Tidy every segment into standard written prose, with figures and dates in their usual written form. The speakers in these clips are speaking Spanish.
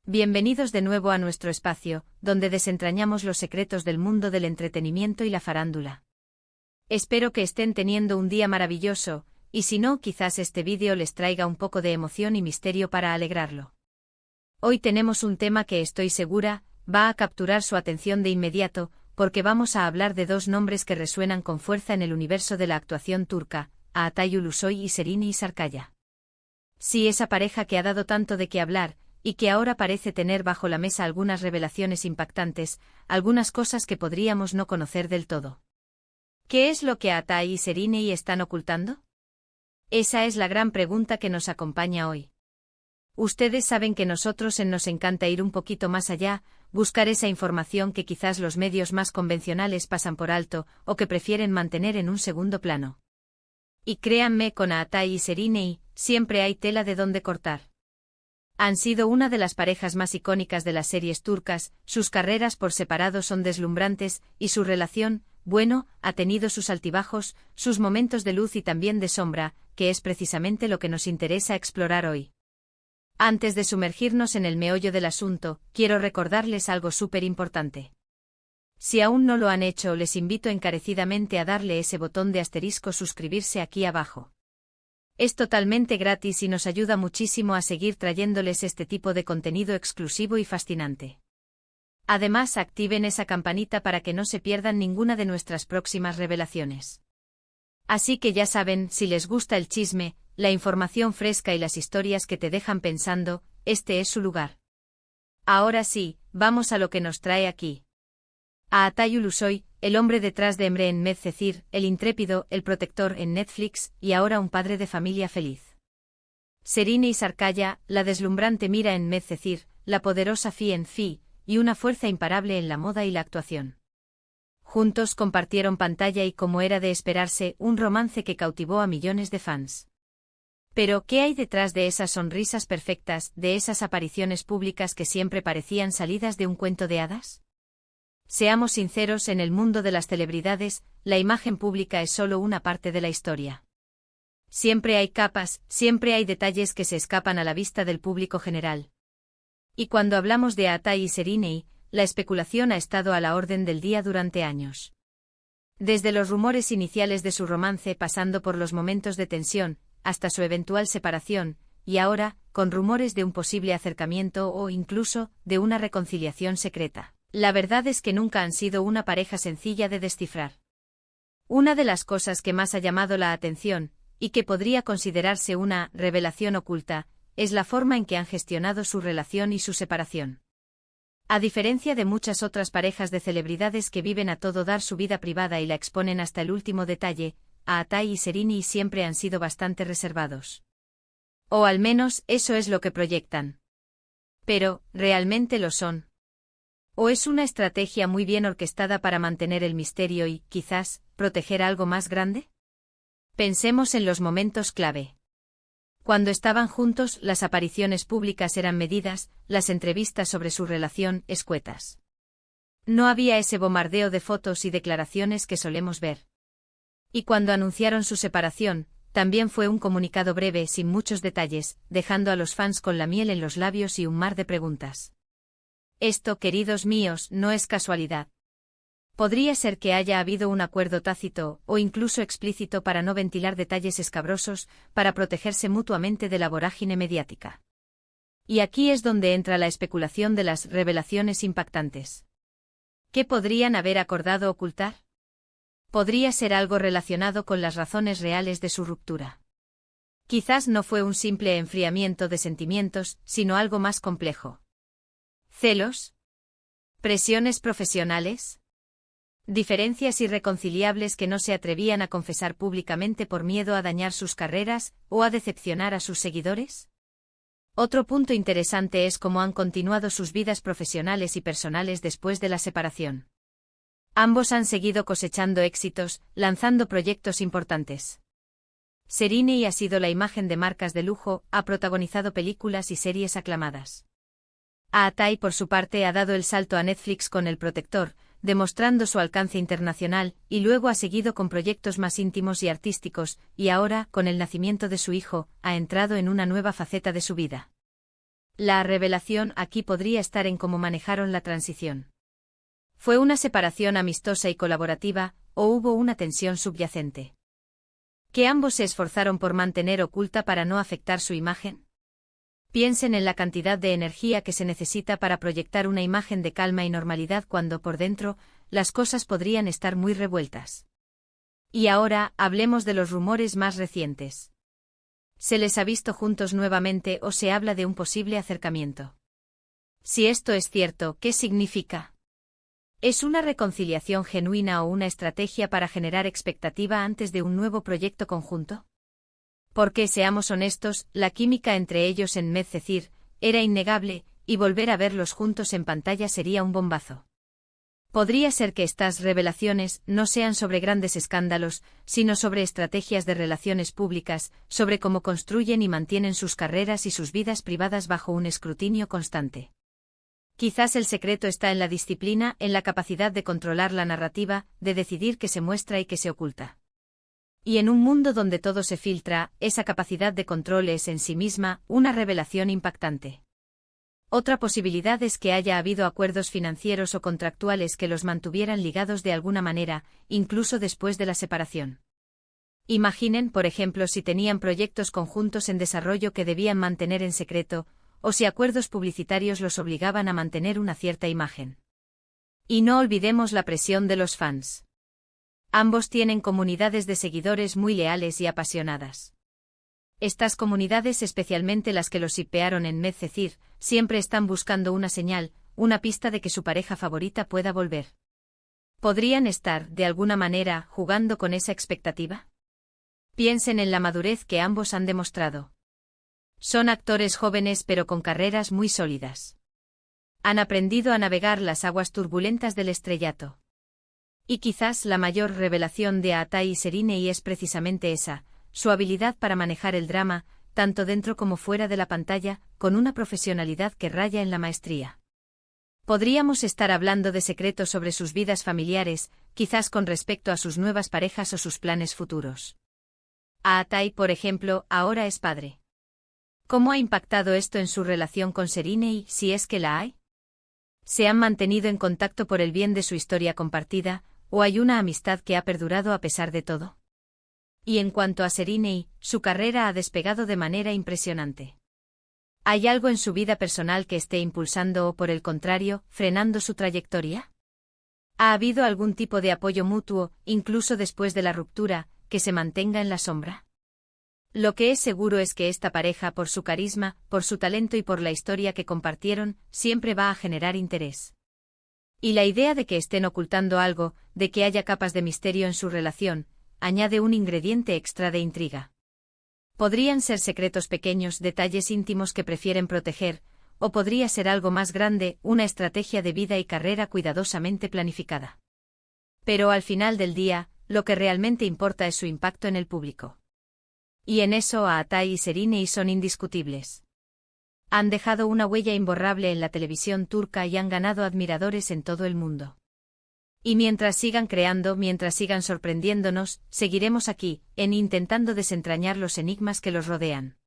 Bienvenidos de nuevo a nuestro espacio, donde desentrañamos los secretos del mundo del entretenimiento y la farándula. Espero que estén teniendo un día maravilloso, y si no, quizás este vídeo les traiga un poco de emoción y misterio para alegrarlo. Hoy tenemos un tema que estoy segura va a capturar su atención de inmediato, porque vamos a hablar de dos nombres que resuenan con fuerza en el universo de la actuación turca, Altay Ulusoy y Serenay Sarıkaya. Sí, esa pareja que ha dado tanto de qué hablar, y que ahora parece tener bajo la mesa algunas revelaciones impactantes, algunas cosas que podríamos no conocer del todo. ¿Qué es lo que Altay y Serenay están ocultando? Esa es la gran pregunta que nos acompaña hoy. Ustedes saben que nosotros nos encanta ir un poquito más allá, buscar esa información que quizás los medios más convencionales pasan por alto o que prefieren mantener en un segundo plano. Y créanme, con Altay y Serenay siempre hay tela de donde cortar. Han sido una de las parejas más icónicas de las series turcas, sus carreras por separado son deslumbrantes, y su relación, bueno, ha tenido sus altibajos, sus momentos de luz y también de sombra, que es precisamente lo que nos interesa explorar hoy. Antes de sumergirnos en el meollo del asunto, quiero recordarles algo súper importante. Si aún no lo han hecho, les invito encarecidamente a darle ese botón de asterisco suscribirse aquí abajo. Es totalmente gratis y nos ayuda muchísimo a seguir trayéndoles este tipo de contenido exclusivo y fascinante. Además, activen esa campanita para que no se pierdan ninguna de nuestras próximas revelaciones. Así que ya saben, si les gusta el chisme, la información fresca y las historias que te dejan pensando, este es su lugar. Ahora sí, vamos a lo que nos trae aquí. A Altay Ulusoy, el hombre detrás de Emre en Medcezir, el intrépido, el protector en Netflix, y ahora un padre de familia feliz. Serenay Sarıkaya, la deslumbrante Mira en Medcezir, la poderosa Fi en Fi, y una fuerza imparable en la moda y la actuación. Juntos compartieron pantalla y, como era de esperarse, un romance que cautivó a millones de fans. Pero, ¿qué hay detrás de esas sonrisas perfectas, de esas apariciones públicas que siempre parecían salidas de un cuento de hadas? Seamos sinceros, en el mundo de las celebridades, la imagen pública es solo una parte de la historia. Siempre hay capas, siempre hay detalles que se escapan a la vista del público general. Y cuando hablamos de Altay y Serenay, la especulación ha estado a la orden del día durante años. Desde los rumores iniciales de su romance, pasando por los momentos de tensión, hasta su eventual separación, y ahora, con rumores de un posible acercamiento o incluso de una reconciliación secreta. La verdad es que nunca han sido una pareja sencilla de descifrar. Una de las cosas que más ha llamado la atención, y que podría considerarse una revelación oculta, es la forma en que han gestionado su relación y su separación. A diferencia de muchas otras parejas de celebridades que viven a todo dar su vida privada y la exponen hasta el último detalle, Altay y Serenay siempre han sido bastante reservados. O al menos, eso es lo que proyectan. Pero, ¿realmente lo son? ¿O es una estrategia muy bien orquestada para mantener el misterio y, quizás, proteger algo más grande? Pensemos en los momentos clave. Cuando estaban juntos, las apariciones públicas eran medidas, las entrevistas sobre su relación, escuetas. No había ese bombardeo de fotos y declaraciones que solemos ver. Y cuando anunciaron su separación, también fue un comunicado breve, sin muchos detalles, dejando a los fans con la miel en los labios y un mar de preguntas. Esto, queridos míos, no es casualidad. Podría ser que haya habido un acuerdo tácito, o incluso explícito, para no ventilar detalles escabrosos, para protegerse mutuamente de la vorágine mediática. Y aquí es donde entra la especulación de las revelaciones impactantes. ¿Qué podrían haber acordado ocultar? Podría ser algo relacionado con las razones reales de su ruptura. Quizás no fue un simple enfriamiento de sentimientos, sino algo más complejo. ¿Celos? ¿Presiones profesionales? ¿Diferencias irreconciliables que no se atrevían a confesar públicamente por miedo a dañar sus carreras o a decepcionar a sus seguidores? Otro punto interesante es cómo han continuado sus vidas profesionales y personales después de la separación. Ambos han seguido cosechando éxitos, lanzando proyectos importantes. Serenay ha sido la imagen de marcas de lujo, ha protagonizado películas y series aclamadas. Altay, por su parte, ha dado el salto a Netflix con El Protector, demostrando su alcance internacional, y luego ha seguido con proyectos más íntimos y artísticos, y ahora, con el nacimiento de su hijo, ha entrado en una nueva faceta de su vida. La revelación aquí podría estar en cómo manejaron la transición. ¿Fue una separación amistosa y colaborativa, o hubo una tensión subyacente que ambos se esforzaron por mantener oculta para no afectar su imagen? Piensen en la cantidad de energía que se necesita para proyectar una imagen de calma y normalidad cuando por dentro las cosas podrían estar muy revueltas. Y ahora, hablemos de los rumores más recientes. ¿Se les ha visto juntos nuevamente o se habla de un posible acercamiento? Si esto es cierto, ¿qué significa? ¿Es una reconciliación genuina o una estrategia para generar expectativa antes de un nuevo proyecto conjunto? Porque, seamos honestos, la química entre ellos en Medcezir era innegable, y volver a verlos juntos en pantalla sería un bombazo. Podría ser que estas revelaciones no sean sobre grandes escándalos, sino sobre estrategias de relaciones públicas, sobre cómo construyen y mantienen sus carreras y sus vidas privadas bajo un escrutinio constante. Quizás el secreto está en la disciplina, en la capacidad de controlar la narrativa, de decidir qué se muestra y qué se oculta. Y en un mundo donde todo se filtra, esa capacidad de control es en sí misma una revelación impactante. Otra posibilidad es que haya habido acuerdos financieros o contractuales que los mantuvieran ligados de alguna manera, incluso después de la separación. Imaginen, por ejemplo, si tenían proyectos conjuntos en desarrollo que debían mantener en secreto, o si acuerdos publicitarios los obligaban a mantener una cierta imagen. Y no olvidemos la presión de los fans. Ambos tienen comunidades de seguidores muy leales y apasionadas. Estas comunidades, especialmente las que los shippearon en Medcezir, siempre están buscando una señal, una pista de que su pareja favorita pueda volver. ¿Podrían estar, de alguna manera, jugando con esa expectativa? Piensen en la madurez que ambos han demostrado. Son actores jóvenes pero con carreras muy sólidas. Han aprendido a navegar las aguas turbulentas del estrellato. Y quizás la mayor revelación de Aatai y Serinei es precisamente esa, su habilidad para manejar el drama, tanto dentro como fuera de la pantalla, con una profesionalidad que raya en la maestría. Podríamos estar hablando de secretos sobre sus vidas familiares, quizás con respecto a sus nuevas parejas o sus planes futuros. Aatai, por ejemplo, ahora es padre. ¿Cómo ha impactado esto en su relación con Serinei, si es que la hay? ¿Se han mantenido en contacto por el bien de su historia compartida, o hay una amistad que ha perdurado a pesar de todo? Y en cuanto a Serinei, su carrera ha despegado de manera impresionante. ¿Hay algo en su vida personal que esté impulsando o, por el contrario, frenando su trayectoria? ¿Ha habido algún tipo de apoyo mutuo, incluso después de la ruptura, que se mantenga en la sombra? Lo que es seguro es que esta pareja, por su carisma, por su talento y por la historia que compartieron, siempre va a generar interés. Y la idea de que estén ocultando algo, de que haya capas de misterio en su relación, añade un ingrediente extra de intriga. Podrían ser secretos pequeños, detalles íntimos que prefieren proteger, o podría ser algo más grande, una estrategia de vida y carrera cuidadosamente planificada. Pero al final del día, lo que realmente importa es su impacto en el público. Y en eso Aatai y Serinei son indiscutibles. Han dejado una huella imborrable en la televisión turca y han ganado admiradores en todo el mundo. Y mientras sigan creando, mientras sigan sorprendiéndonos, seguiremos aquí, intentando desentrañar los enigmas que los rodean.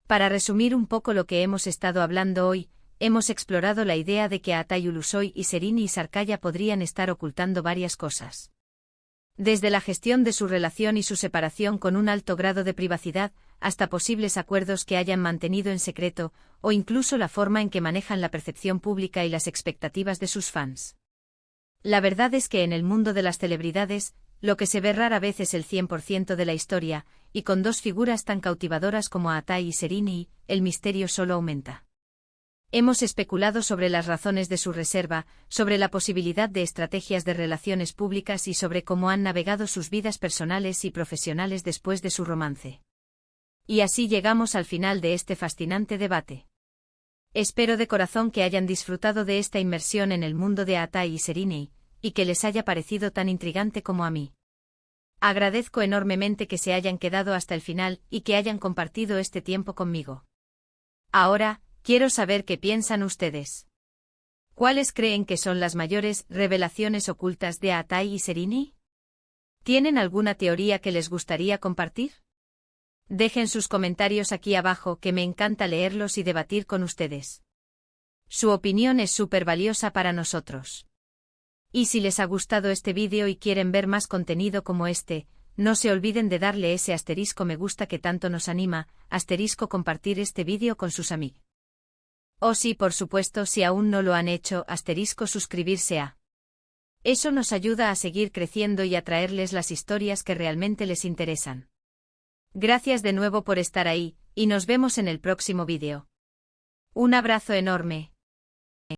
Para resumir un poco lo que hemos estado hablando hoy, hemos explorado la idea de que Aatai Ulusoy y Serinei Sarkaya podrían estar ocultando varias cosas. Desde la gestión de su relación y su separación con un alto grado de privacidad, hasta posibles acuerdos que hayan mantenido en secreto, o incluso la forma en que manejan la percepción pública y las expectativas de sus fans. La verdad es que en el mundo de las celebridades, lo que se ve rara vez es el 100% de la historia, y con dos figuras tan cautivadoras como Aatai y Serinei, el misterio solo aumenta. Hemos especulado sobre las razones de su reserva, sobre la posibilidad de estrategias de relaciones públicas y sobre cómo han navegado sus vidas personales y profesionales después de su romance. Y así llegamos al final de este fascinante debate. Espero de corazón que hayan disfrutado de esta inmersión en el mundo de Aatai y Serinei, y que les haya parecido tan intrigante como a mí. Agradezco enormemente que se hayan quedado hasta el final y que hayan compartido este tiempo conmigo. Ahora, quiero saber qué piensan ustedes. ¿Cuáles creen que son las mayores revelaciones ocultas de Aatai y Serinei? ¿Tienen alguna teoría que les gustaría compartir? Dejen sus comentarios aquí abajo que me encanta leerlos y debatir con ustedes. Su opinión es súper valiosa para nosotros. Y si les ha gustado este vídeo y quieren ver más contenido como este, no se olviden de darle ese asterisco me gusta que tanto nos anima, asterisco compartir este vídeo con sus amigos. O sí, por supuesto, si aún no lo han hecho, asterisco suscribirse a. Eso nos ayuda a seguir creciendo y a traerles las historias que realmente les interesan. Gracias de nuevo por estar ahí, y nos vemos en el próximo vídeo. Un abrazo enorme.